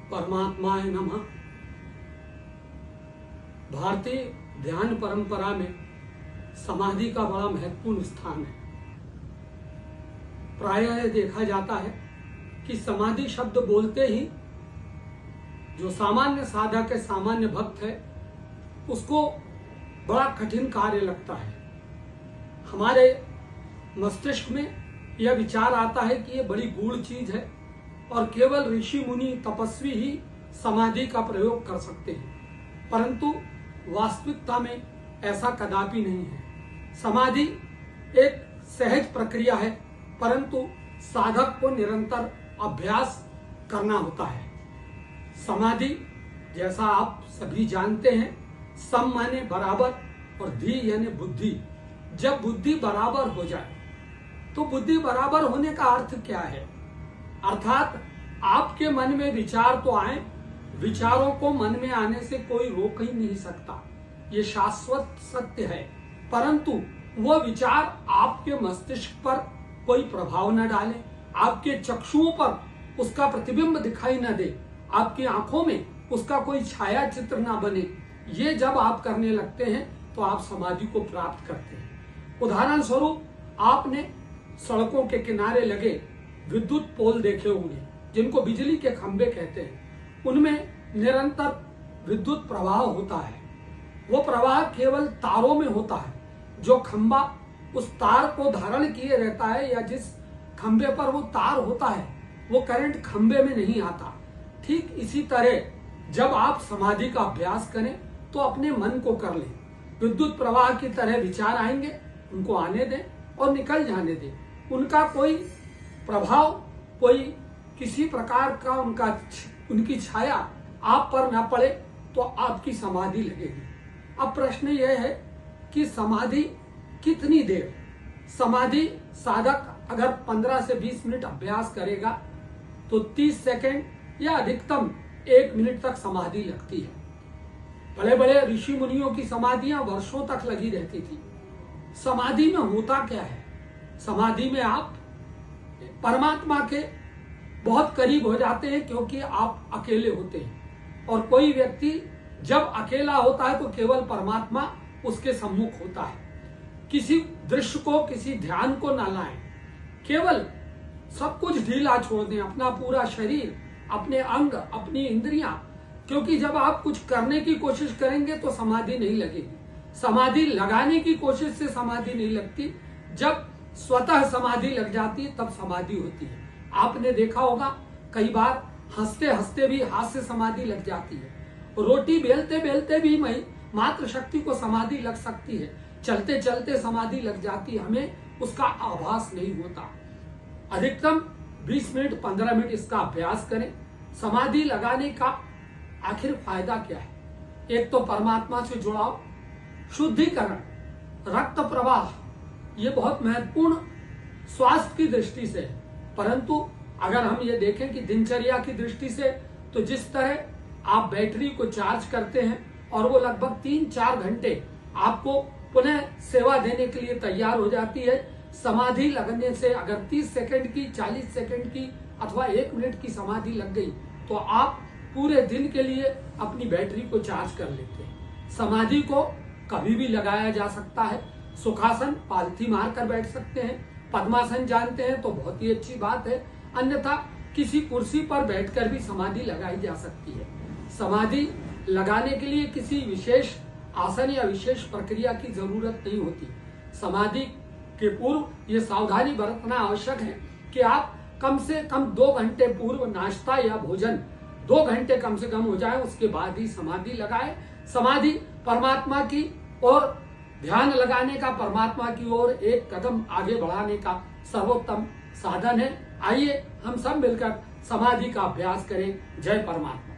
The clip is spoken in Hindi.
परमात्माय नमः। भारतीय ध्यान परंपरा में समाधि का बड़ा महत्वपूर्ण स्थान है। प्रायः यह देखा जाता है कि समाधि शब्द बोलते ही जो सामान्य साधक है, सामान्य भक्त है, उसको बड़ा कठिन कार्य लगता है। हमारे मस्तिष्क में यह विचार आता है कि यह बड़ी गूढ़ चीज है और केवल ऋषि मुनि तपस्वी ही समाधि का प्रयोग कर सकते हैं, परंतु वास्तविकता में ऐसा कदापि नहीं है। समाधि एक सहज प्रक्रिया है, परंतु साधक को निरंतर अभ्यास करना होता है। समाधि, जैसा आप सभी जानते हैं, सम माने बराबर और धी यानी बुद्धि। जब बुद्धि बराबर हो जाए तो बुद्धि बराबर होने का अर्थ क्या है? अर्थात आपके मन में विचार तो आए, विचारों को मन में आने से कोई रोक ही नहीं सकता, ये शाश्वत सत्य है। परंतु वह विचार आपके मस्तिष्क पर कोई प्रभाव न डाले, आपके चक्षुओं पर उसका प्रतिबिंब दिखाई न दे, आपकी आंखों में उसका कोई छाया चित्र न बने। ये जब आप करने लगते हैं तो आप समाधि को प्राप्त करते हैं। उदाहरण स्वरूप, आपने सड़कों के किनारे लगे विद्युत पोल देखे होंगे, जिनको बिजली के खंभे कहते हैं। उनमें निरंतर विद्युत प्रवाह होता है। वो प्रवाह केवल तारों में होता है। जो खंभा उस तार को धारण किए रहता है या जिस खंभे पर वो तार होता है, वो करंट खंभे में नहीं आता। ठीक इसी तरह जब आप समाधि का अभ्यास करें तो अपने मन को कर लें। विद्युत प्रवाह की तरह विचार आएंगे, उनको आने दें और निकल जाने दें। उनका कोई प्रभाव, कोई किसी प्रकार का उनकी छाया आप पर ना पड़े तो आपकी समाधि लगेगी। अब प्रश्न यह है कि समाधि कितनी देर? समाधि साधक अगर 15 से 20 मिनट अभ्यास करेगा तो 30 सेकंड या अधिकतम 1 मिनट तक समाधि लगती है। बड़े बड़े ऋषि मुनियों की समाधियां वर्षों तक लगी रहती थी। समाधि में होता क्या है? समाधि में आप परमात्मा के बहुत करीब हो जाते हैं, क्योंकि आप अकेले होते हैं। और कोई व्यक्ति जब अकेला होता है तो केवल परमात्मा उसके सम्मुख होता है। किसी दृश्य को, किसी ध्यान को न लाएं, केवल सब कुछ ढीला छोड़ दें, अपना पूरा शरीर, अपने अंग, अपनी इंद्रियां। क्योंकि जब आप कुछ करने की कोशिश करेंगे तो समाधि नहीं लगेगी। समाधि लगाने की कोशिश से समाधि नहीं लगती। जब स्वतः समाधि लग जाती है तब समाधि होती है। आपने देखा होगा कई बार हंसते हंसते भी हास्य समाधि लग जाती है। रोटी बेलते बेलते भी मात्र शक्ति को समाधि लग सकती है। चलते चलते समाधि लग जाती है, हमें उसका आभास नहीं होता। अधिकतम 20 मिनट 15 मिनट इसका अभ्यास करें। समाधि लगाने का आखिर फायदा क्या है? एक तो परमात्मा से जुड़ाव, शुद्धिकरण, रक्त प्रवाह, ये बहुत महत्वपूर्ण स्वास्थ्य की दृष्टि से है। परंतु अगर हम ये देखें कि दिनचर्या की दृष्टि से, तो जिस तरह आप बैटरी को चार्ज करते हैं और वो लगभग 3-4 घंटे आपको पुनः सेवा देने के लिए तैयार हो जाती है, समाधि लगने से अगर 30 सेकंड की, 40 सेकंड की अथवा 1 मिनट की समाधि लग गई तो आप पूरे दिन के लिए अपनी बैटरी को चार्ज कर लेते हैं। समाधि को कभी भी लगाया जा सकता है। सुखासन, पालथी मारकर बैठ सकते हैं। पद्मासन जानते हैं तो बहुत ही अच्छी बात है। अन्यथा किसी कुर्सी पर बैठकर भी समाधि लगाई जा सकती है। समाधि लगाने के लिए किसी विशेष आसन या विशेष प्रक्रिया की जरूरत नहीं होती। समाधि के पूर्व ये सावधानी बरतना आवश्यक है कि आप कम से कम 2 घंटे पूर्व नाश्ता या भोजन 2 घंटे कम से कम हो जाए, उसके बाद ही समाधि लगाए। समाधि परमात्मा की और ध्यान लगाने का, परमात्मा की ओर एक कदम आगे बढ़ाने का सर्वोत्तम साधन है। आइए हम सब मिलकर समाधि का अभ्यास करें। जय परमात्मा।